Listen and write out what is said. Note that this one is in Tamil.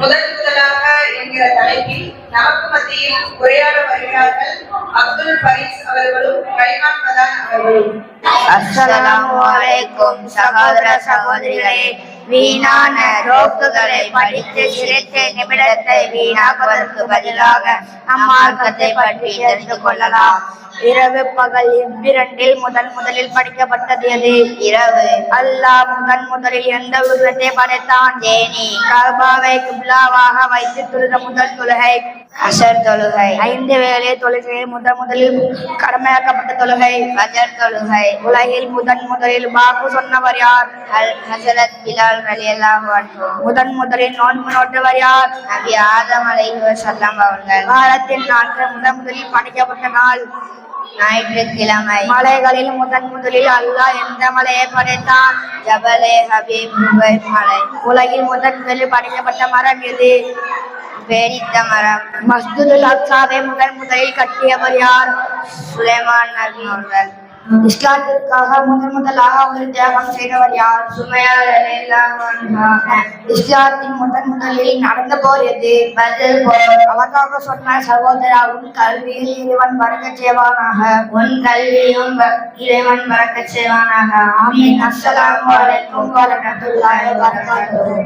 முதலாக என்கிற தலைப்பில் நமக்கு மத்தியில் உரையாட வருகிறார்கள் அப்துல் பரீஸ் அவர்களும் ரைஹான் மதான் அவர்களும். அஸ்ஸலாமு அலைக்கும் சகோதர சகோதரிகளே, வீணான ரோக்குகளை படித்து சிரித்த நிமிடத்தை வீணாக்குவதற்கு பதிலாக நம் மார்க்கத்தை பற்றி தெரிந்து கொள்ளலாம். இரவு பகல் இவ்விரண்டில் முதலில் படிக்கப்பட்டது எது? இரவு. அல்லாஹ் முதலில் எந்த உருவத்தை படைத்தான்? தேனி. கஅபாவை கிப்லாவாக வைத்து தொழுத முதல் தொழுகை அஷர் தொழுகை. 5 வேளை தொழுகை முதலில் கடமையாக்கப்பட்ட தொழுகை ஃபஜர் தொழுகை. உலகில் முதலில் வாக்கு சொன்னவர் யார்? ஹஜரத் பிலால் ரலியல்லாஹு அன்ஹு. முதலில் நோன்பு நோட்டவர் யார்? நபி ஆதம் அலைஹிஸ்ஸலாம் அவர்கள். வாரத்தில் 4 முதலில் படைக்கப்பட்ட நாள் ஞாயிற்றுக்கிழமை. மலைகளில் முதலில் அல்லாஹ் எந்த மலையை படைத்தான்? ஜபலே ஹபீப் மலை. உலகில் முதலில் படைக்கப்பட்ட மரம் எது? பேரித்த மரம். மஸ்ஜிதுல் அக்ஸாவை முதலில் கட்டியவர் யார்? சுலைமான் நபி அவர்கள். இஸ்லாத்திற்காக முதலாக ஒரு தியாகம் செய்தவர் யார்? சுமையா ரலியல்லாஹு அன்ஹா. இஸ்லாத்தின் முதலில் நடந்த போர் எது? பத்ர் போர். அழகாக சொன்ன சகோதரா, உன் கல்வியில் இறைவன் பரக்கத் செய்வானாக. உன் கல்வியும் இறைவன் பரக்கத் செய்வானாக. ஆமீன். அஸ்ஸலாமு அலைக்கும் வரஹ்மத்துல்லாஹி வபரகாத்துஹு.